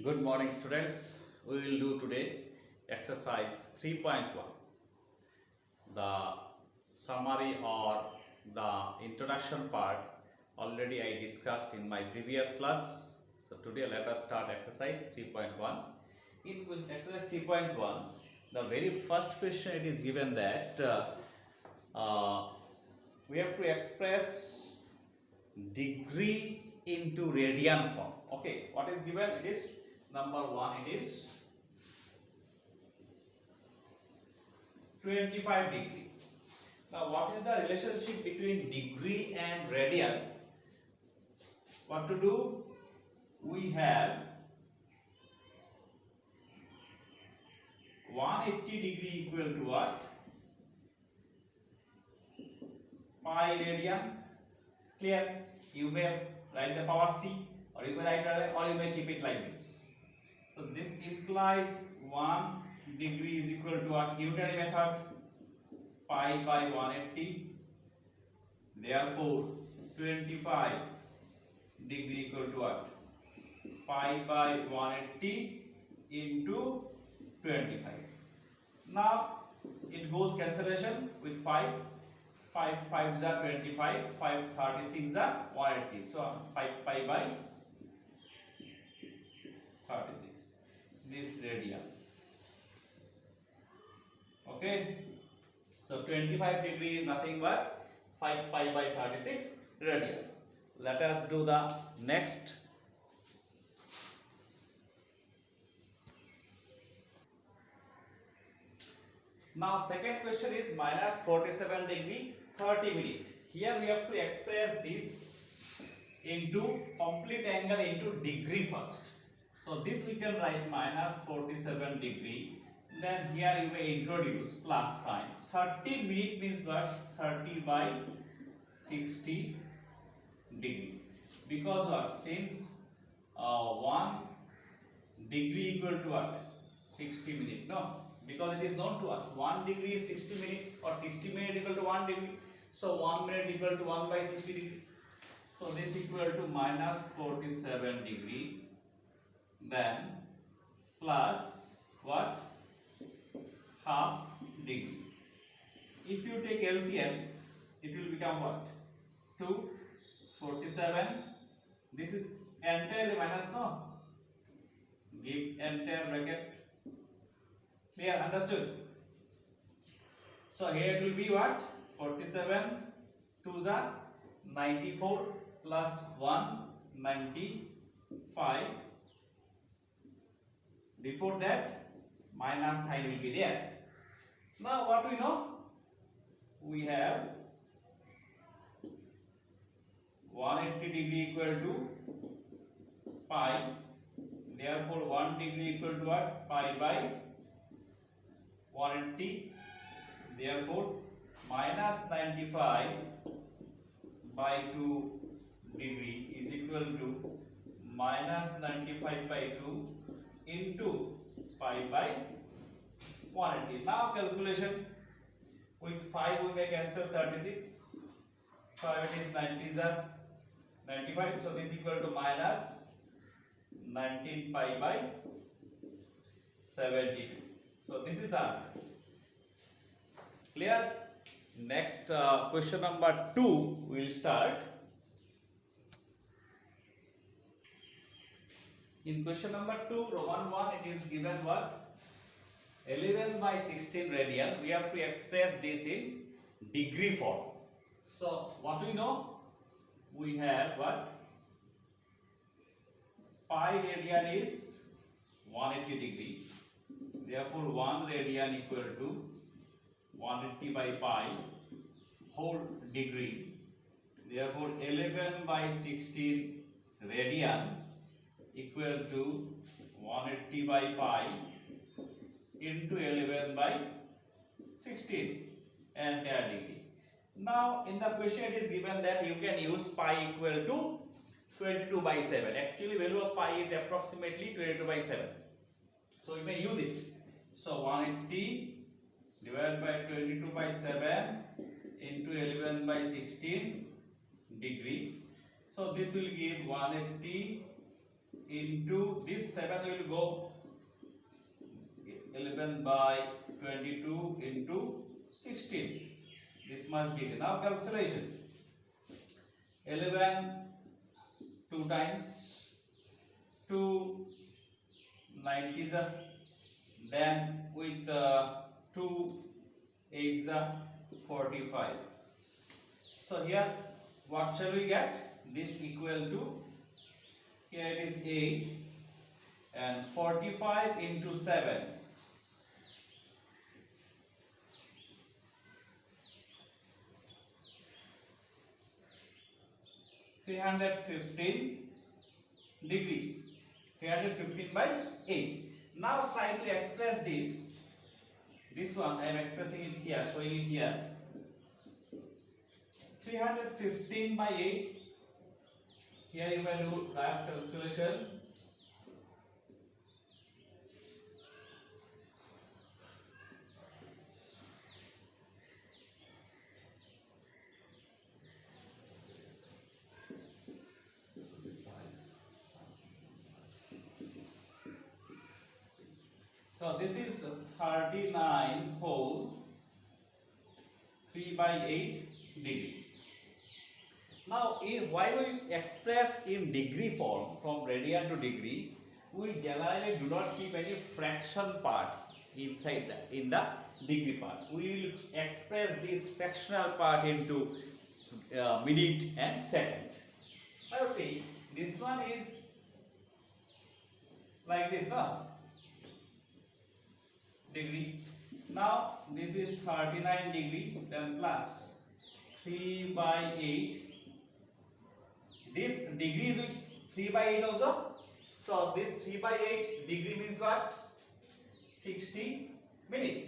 Good morning, students. We will do today exercise 3.1. The summary or the introduction part already I discussed in my previous class. So today let us start exercise 3.1. In exercise 3.1, the very first question it is given that we have to express degree into radian form. Okay, what is given? It is number 1, it is 25 degree. Now what is the relationship between degree and radian? What to do? We have 180 degree equal to what? Pi radian. Clear? You may write the power C, or you may write it, or you may keep it like this. So this implies 1 degree is equal to what? Unitary method, pi by 180. Therefore 25 degree equal to what? Pi by 180 into 25. Now it goes cancellation with 5. 5 5s are 25, 5 36 are 180. So 5 pi by 36. This radian. Okay. So 25 degree is nothing but 5 pi by 36 radian. Let us do the next. Now second question is minus 47 degree 30 minute. Here we have to express this into complete angle into degree first. So this we can write minus 47 degree. Then here you may introduce plus sign. 30 minute means what? 30 by 60 degree. Because what? Since 1 degree equal to what? 60 minute. No. Because it is known to us 1 degree is 60 minute, or 60 minute equal to 1 degree. So 1 minute equal to 1 by 60 degree. So this equal to minus 47 degree, then plus what? Half degree. If you take LCM, it will become what? 2, 47. This is entirely minus, no? Give entire bracket. Clear? Understood? So here it will be what? 47 2s are 94 plus 1 95. Before that minus sign will be there. Now what we know? We have 180 degree equal to pi. Therefore 1 degree equal to what? Pi by 180. Therefore minus 95 by 2 degree is equal to minus 95 by 2 into pi by 180. Now calculation, with 5 we may cancel 36. 5 is 90s are 95. So this equal to minus 19 pi by 72. So this is the answer. Clear? Next question number 2 we will start. In question number 2, Roman 1, it is given what? 11 by 16 radian. We have to express this in degree form. So what we know? We have what? Pi radian is 180 degree. Therefore 1 radian equal to 180 by pi whole degree. Therefore 11 by 16 radian equal to 180 by pi into 11 by 16 entire degree. Now in the question it is given that you can use pi equal to 22 by 7. Actually value of pi is approximately 22 by 7. So you may use it. So 180 divided by 22 by 7 into 11 by 16 degree. So this will give 180 into this 7 will go 11 by 22 into 16. This much degree. Now calculation. 11 2 times 2 90s, then with 2 8s 45. So here what shall we get? This equal to, here it is 8 and 45 into 7. 315 degree. 315 by 8. Now try to express this. This one I am expressing it here, showing it here. 315 by 8. Here you will do that calculation. So this is 39 whole 3 by 8 degree. Now while we express in degree form from radian to degree, we generally do not keep any fraction part inside in the degree part. We will express this fractional part into minute and second. Now see, this one is like this, no? Degree. Now this is 39 degree, then plus 3 by 8. This degree is with 3 by 8 also. So this 3 by 8 degree means what? 60 minute.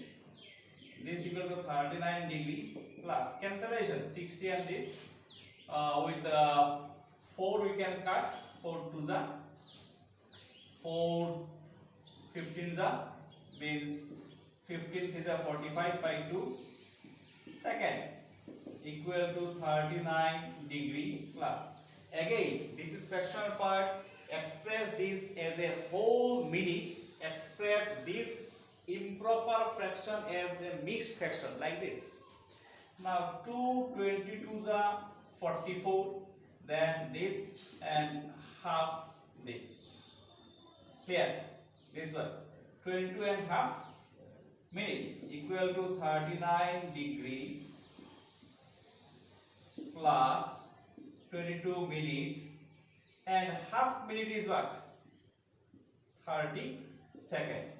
This equal to 39 degree plus cancellation 60 and this with 4 we can cut. 4 2s are 4 15s are means 15 is a 45 by 2 second equal to 39 degree plus. Again this is fractional part. Express this as a whole minute. Express this improper fraction as a mixed fraction like this. Now 2 22s are 44, then this and half this. Clear? This one 22 and half minute equal to 39 degree plus 22 minute and half minute is what? 30 second.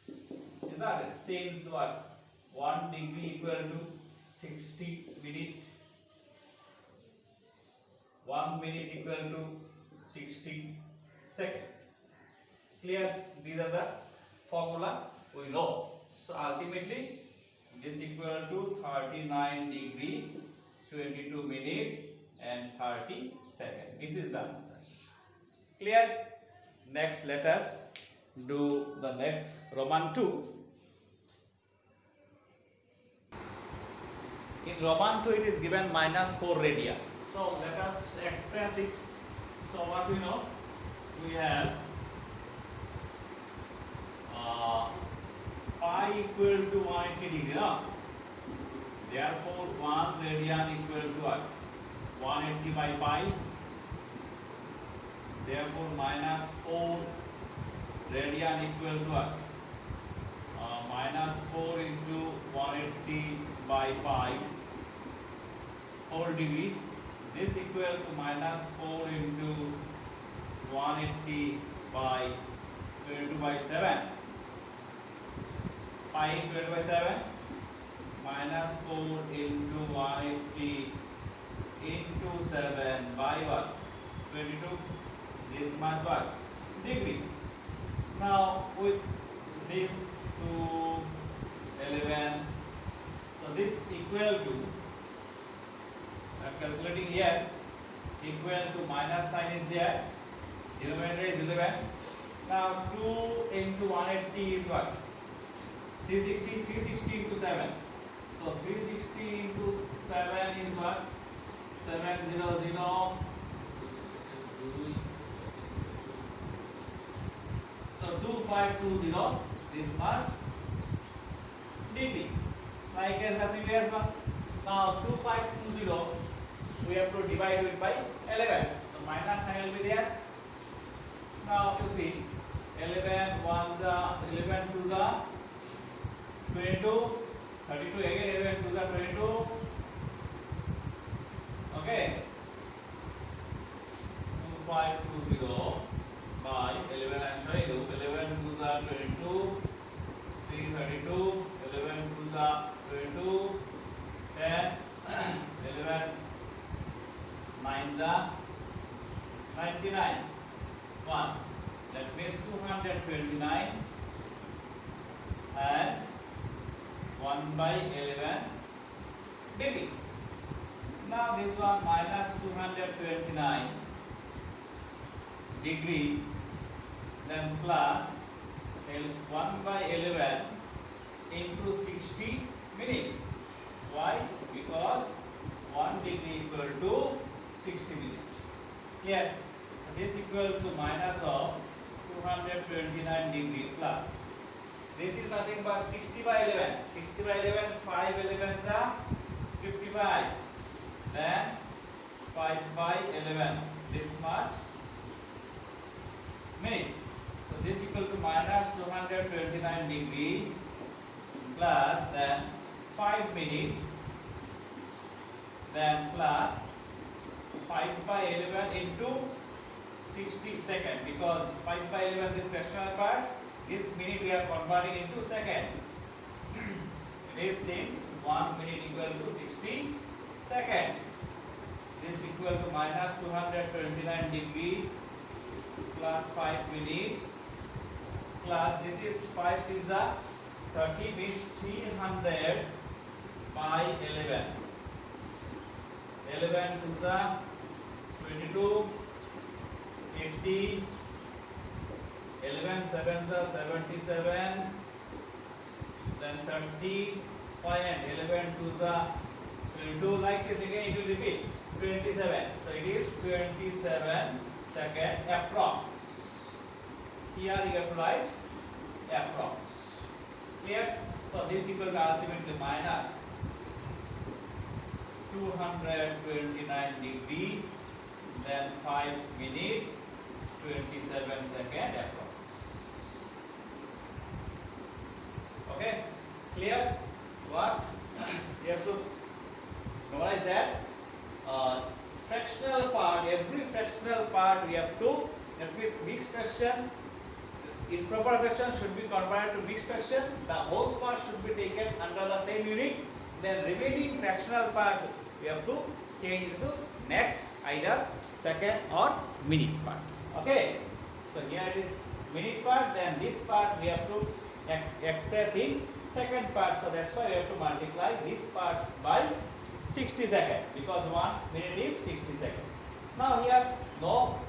Is that it? Since what? 1 degree equal to 60 minute. 1 minute equal to 60 second. Clear? These are the formula we know. So ultimately this equal to 39 degree 22 minute and 30 second. This is the answer. Clear? Next let us do the next Roman 2. In Roman 2 it is given -4 radian. So let us express it. So what we know? We have pi equal to 180 degree. No? Therefore 1 radian equal to what? 180 by pi. Therefore -4 radian equal to what? -4 into 180 by pi whole degree. This equal to -4 into 180 by 22 by 7. Pi is 22 by 7. -4 into 180 into 7 by what? 22. This much what? Degree. Now with this to 11. So this equal to, I am calculating here, equal to minus sign is there. Denominator is 11. Now 2 into 180 is what? 360. 360 into 7. So 360 into 7 is what? 700. 2520 this much degree, like as the previous one. Now 2520 we have to divide it by 11, so minus sign will be there. Now you see 11 1 za 11 2 za 22, 32 again 11 2 za 22. Okay, 2520 by 11, I am showing you 11 2 za 22, 3 32, 11 2 za 22, 10 11 9 za 99, 1, that makes 229 and 1 by 11 degree. Now this one minus 229 degree, then plus 1 by 11 into 60 minute. Why? Because 1 degree equal to 60 minutes. Here, this equal to minus of 229 degree plus. This is nothing but 60 by 11. 60 by 11, 5 11s are 55. Then 5 by 11. This much minute. So this equal to minus 229 degree plus then 5 minute, then plus 5 by 11 into 60 second, because 5 by 11 this fractional part, this minute we are converting into second. It is since 1 minute equal to 60 second. This equal to minus 229 degree plus 5 minute plus this is 5 6 30 means 300 by 11. 11 2 22, 80, 11 7 77, then 30 point 11 2 22, like this again it will repeat 27. So it is 27 second approx. Here you have to write approx. Clear? So this equal to ultimately minus 229 degree, then 5 minute, 27 second approx. Okay? Clear? What? You have to memorize that. Fractional part, every fractional part we have to, that means mixed fraction, improper fraction should be converted to mixed fraction, the whole part should be taken under the same unit, then remaining fractional part we have to change into next either second or minute part. Okay, so here it is minute part, then this part we have to express in second part, so that's why we have to multiply this part by 60 seconds, because 1 minute is 60 seconds. Now here no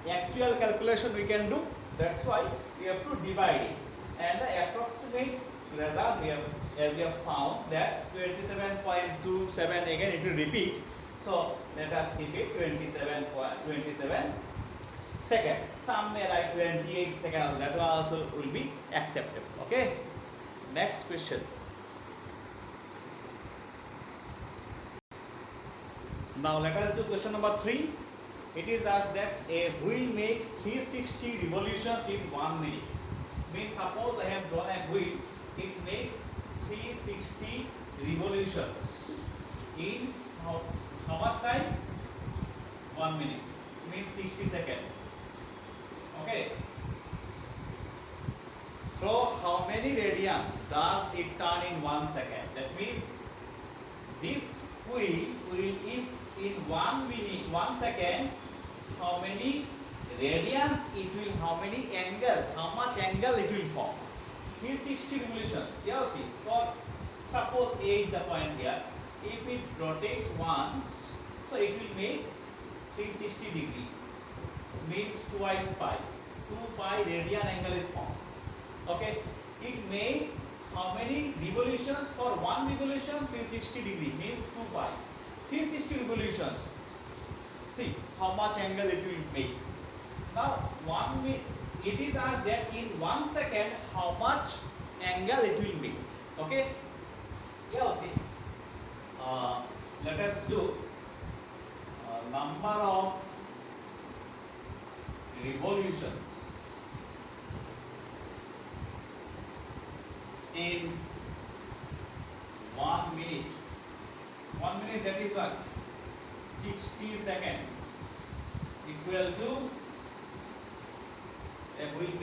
actual calculation we can do, that's why we have to divide it, and the approximate result we have, as we have found that 27.27 again it will repeat, so let us keep it 27 second. Some may write 28 seconds, that one also will be acceptable. Okay, next question. Now let us do question number 3. It is asked that a wheel makes 360 revolutions in 1 minute. Means suppose I have drawn a wheel, it makes 360 revolutions in how much time? 1 minute. Means 60 seconds. Okay. Through how many radians does it turn in 1 second? That means this wheel will, if in 1 minute, 1 second, how many radians it will, how many angles, how much angle it will form. 360 revolutions. Here see, for suppose A is the point here. If it rotates once, so it will make 360 degree. Means twice pi. 2 pi radian angle is formed. Okay. It made how many revolutions? For one revolution 360 degree means 2 pi. 360 revolutions. See how much angle it will make. Now it is asked that in 1 second how much angle it will make. Okay, yeah, see, let us do number of revolutions in 1 minute. 1 minute, that is what? 60 seconds equal to a wheel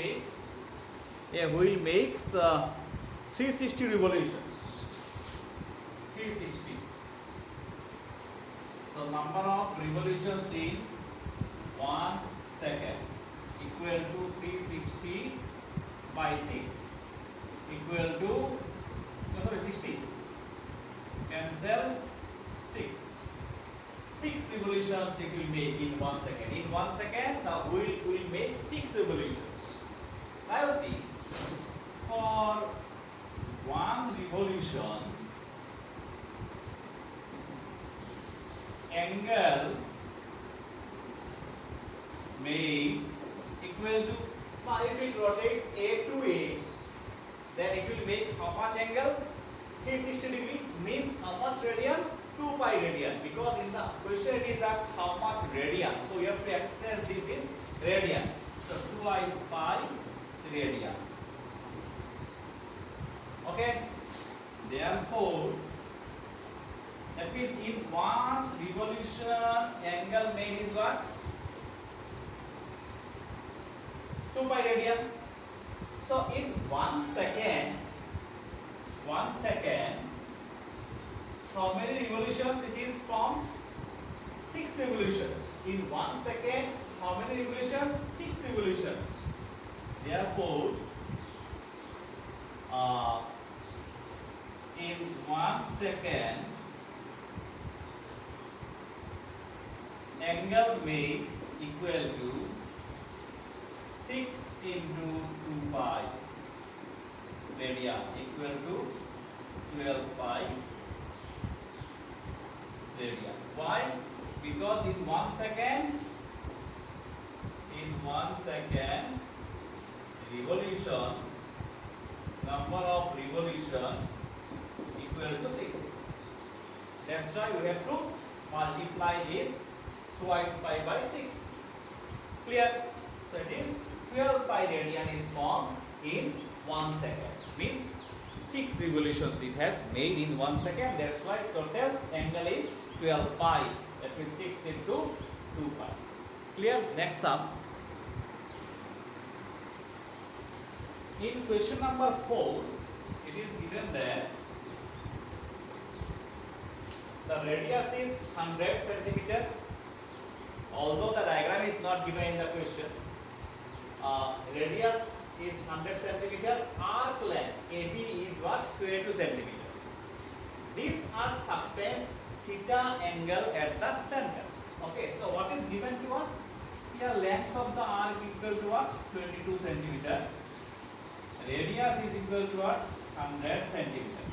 makes 360 revolutions. 360. So number of revolutions in 1 second equal to 360 by 6 equal to 60. Cancel 6. 6 revolutions it will make in 1 second. In 1 second, the wheel will make 6 revolutions. Now see, for 1 revolution, angle made equal to, if it rotates A to A, then it will make how much angle? 360 degree, means how much radian? 2 pi radian, because in the question it is asked how much radian, so you have to express this in radian. So 2 is pi radian. Okay, therefore that means in 1 revolution angle made is what? 2 pi radian. So in 1 second, how many revolutions it is formed? 6 revolutions. In 1 second, how many revolutions? 6 revolutions. Therefore, in 1 second, angle made equal to 6 into 2 pi radian equal to 12 pi radian. Why? Because in 1 second, revolution, number of revolution equal to 6. That's why we have to multiply this twice pi by 6. Clear? So it is 12 pi radian is formed in 1 second. Means 6 revolutions it has made in 1 second. That's why total angle is 12 pi. That means 6 into 2 pi. Clear? Next sum. In question number 4, it is given that the radius is 100 centimeter. Although the diagram is not given in the question, radius is 100 centimeter. Arc length AB is what? 22 centimeter. This arc subtends theta angle at the center. Okay, so what is given to us? Here length of the arc equal to what? 22 centimeter. Radius is equal to what? 100 centimeter.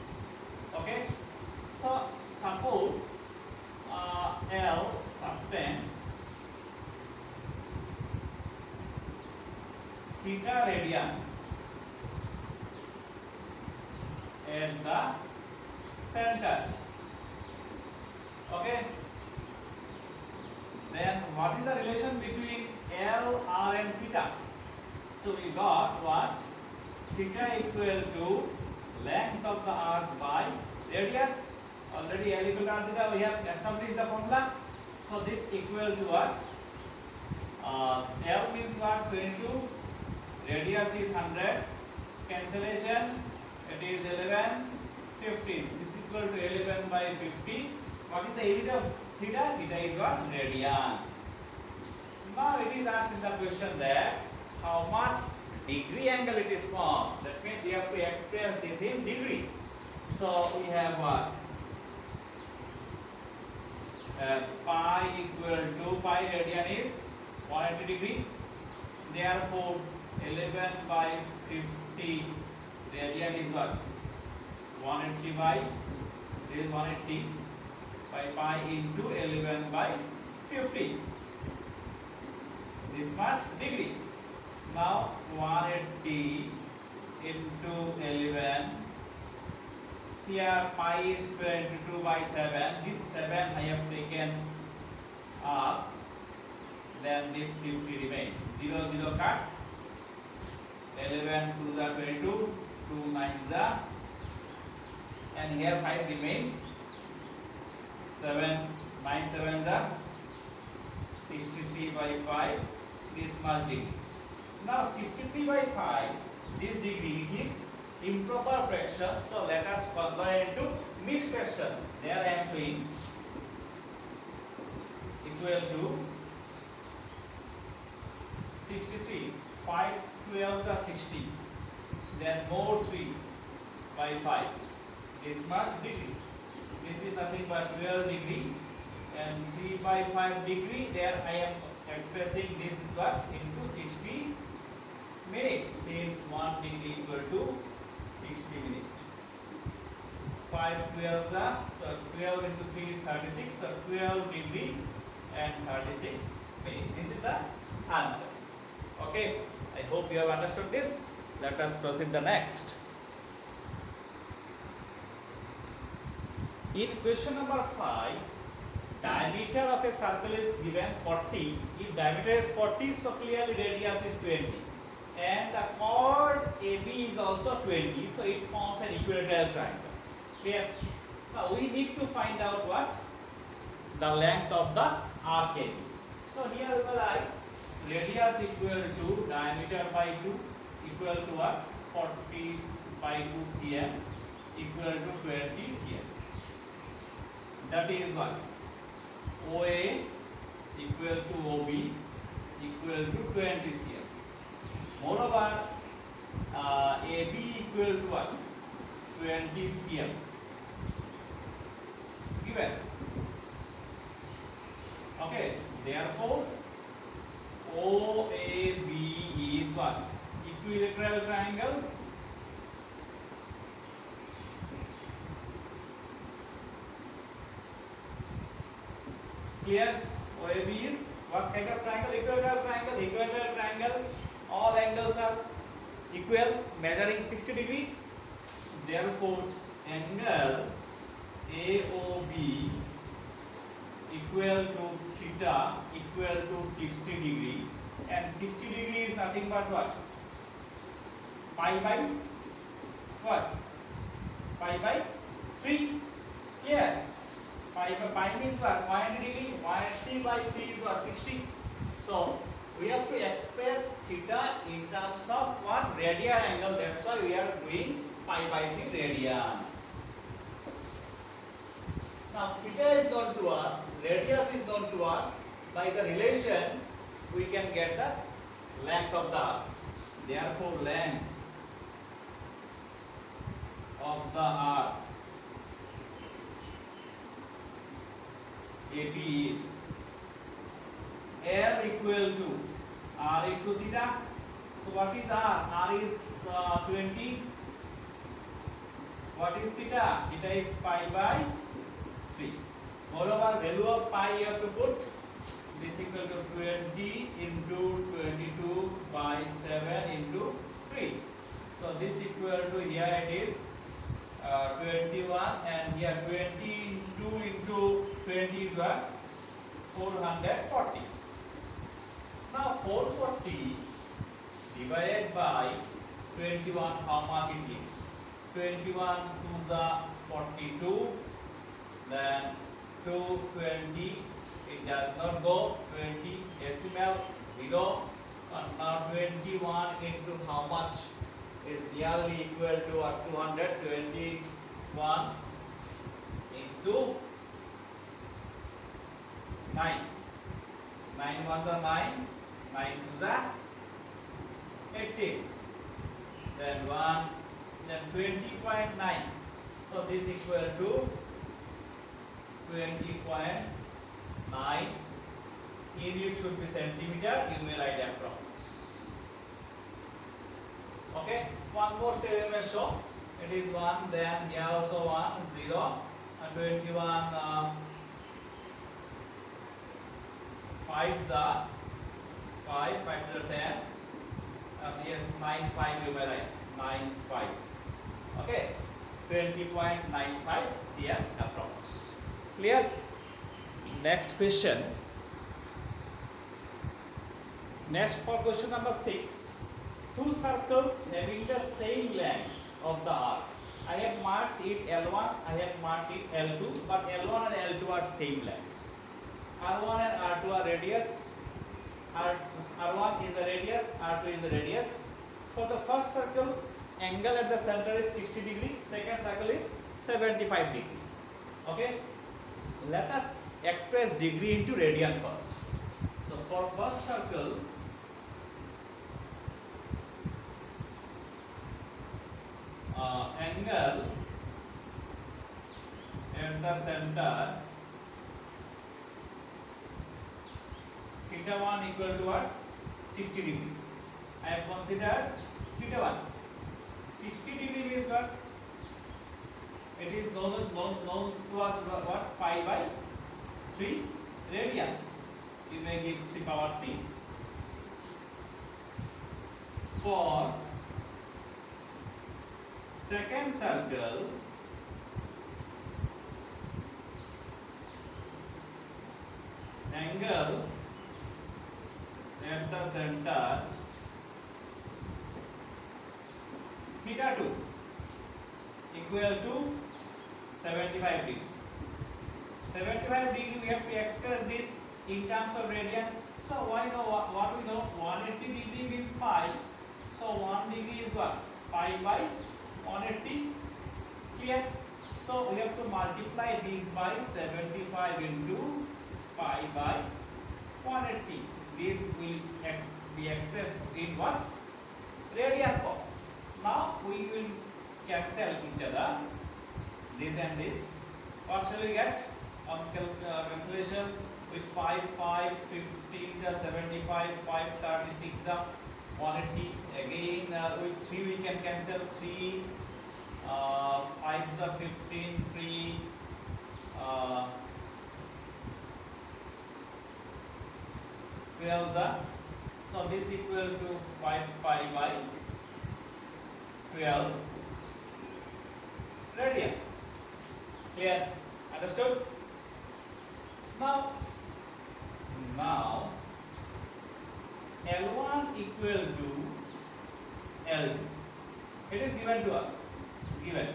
Okay, so suppose L subtends theta radian at the center. Okay, then what is the relation between L, R and theta? So we got what? Theta equal to length of the arc by radius. Already L equal to R theta, we have established the formula. So this equal to what? L means what? 22. Radius is 100. Cancellation. It is 11. 50. This is equal to 11 by 50. What is the unit of theta? Theta is what? Radian. Now it is asked in the question that how much degree angle it is formed. That means we have to express this in degree. So we have what? Pi equal to pi radian is 180 degree. Therefore 11 by 50 radian is what? 180 by, this is 180 by pi into 11 by 50. This much degree. Now 180 into 11. Here pi is 22 by 7. This 7 I have taken up. Then this 50 remains. 0 0 cut. 11 2 are 22. 2 9s are. And here 5 remains. 7 9 7s are 63 by 5. This much degree. Now 63 by 5. This degree is improper fraction, so let us convert into mixed fraction. There I am showing equal to 63. 5 12s are 60. Then more 3 by 5. This much degree. This is nothing but 12 degree, and 3 by 5 degree. There I am expressing this is what into 60 minutes. Since 1 degree equal to 60 minutes. 5 12s are, so 12 into 3 is 36, so 12 degree and 36 minutes. This is the answer. Okay, I hope you have understood this. Let us proceed the next. In question number 5, diameter of a circle is given 40. If diameter is 40, so clearly radius is 20. And the chord AB is also 20, so it forms an equilateral triangle. Clear? Now we need to find out what? The length of the arc AB. So here we will write radius equal to diameter by 2 equal to what? 40 by 2 cm equal to 20 cm. That is what? OA equal to OB equal to 20 cm. Moreover, AB equal to what? 20 cm. Given. Okay. Therefore, OAB is what? Equilateral triangle. Clear? OAB is what kind of triangle? Equilateral triangle. Equilateral triangle. All angles are equal, measuring 60 degree. Therefore, angle AOB equal to theta equal to 60 degree, and 60 degree is nothing but what? Pi by what? Pi by 3. Clear? Pi means what? 180 degree. 180 by 3 is what? 60. So we have to express theta in terms of what? Radian angle. That's why we are doing pi by 3 radian. Now theta is known to us, radius is known to us. By the relation, we can get the length of the arc. Therefore, length of the arc AB is L equal to R into theta. So what is R? R is 20. What is theta? Theta is pi by 3. Moreover, value of pi you have to put. This equal to 20 into 22 by 7 into 3. So this equal to, here it is 21, and here 22 into 20 is what? 440. Now 440 divided by 21, how much it gives? 21 2s are 42, then 220, it does not go, 20 decimal 0, and now 21 into how much is nearly equal to 221 into 9. 9 ones are 9, 9 twos are 18. Then 1, then 20.9. So this equal to 20.9. In it should be centimeter, you may write approx. Okay, one more step we may show. It is 1, then here also 1, 0, and 21 5s are 5, 5 to the 10, yes, 95 you may write 95. Okay, 20.95 cm approx. Clear? Next question. Next for question number 6. Two circles having the same length of the arc. I have marked it L1, I have marked it L2, but L1 and L2 are same length. R1 and R2 are radius. R1 is the radius, R2 is the radius. For the first circle, angle at the center is 60 degree, second circle is 75 degree. Okay? Let us express degree into radian first. So for first circle, angle at the center theta 1 equal to what? 60 degree. I have considered theta 1. 60 degree means what? It is known to us what? Pi by 3 radian. You may give C power C. For second circle, angle at the center theta 2 equal to 75 degree. 75 degree we have to express this in terms of radian. So why know what we know? 180 degree means pi. So 1 degree is what? Pi by 180. Clear? So we have to multiply this by 75 into pi by 180. This will be expressed in what? Radian form. Now we will cancel each other. This and this. What shall we get? Cancellation with 5, 5, 15, 75, 5, 36, 180. Again with 3 we can cancel 3, 5 is 15, 3, 12. So this equal to 5 pi by 12 radian. Clear? Understood? Now L1 equal to L2. It is given to us. Given.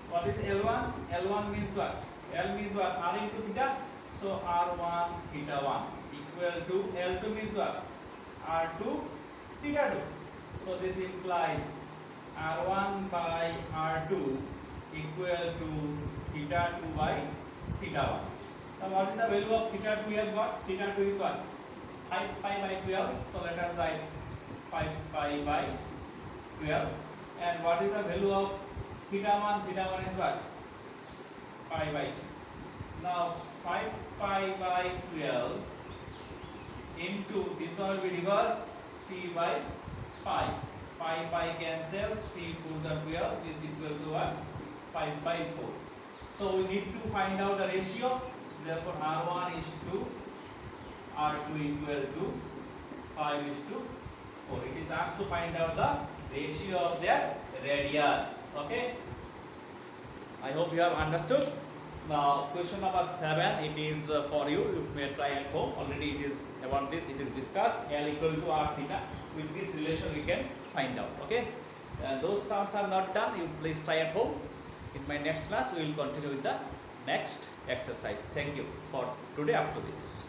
What is L1? L1 means what? L means what? R into theta. So R1 theta 1 equal to L2 means what? R2 theta 2. So this implies R1 by R2 equal to theta 2 by theta 1. Now what is the value of theta 2 we have got? Theta 2 is what? 5 pi by 12. So let us write 5 pi by 12. And what is the value of theta 1? Theta 1 is what? Pi by 3. Now 5 pi by 12 into this one will be reversed 3 by 5. Pi cancel, 3 4 are 12. This equal to what? 5 by 4. So we need to find out the ratio. So therefore R1 is to R2 equal to 5 is to 4. It is asked to find out the ratio of their radius. Okay. I hope you have understood. Now question number 7, it is for you. You may try at home. Already it is about this. It is discussed. L equal to R theta. With this relation we can find out. Okay. Those sums are not done. You please try at home. In my next class we will continue with the next exercise. Thank you for today up to this.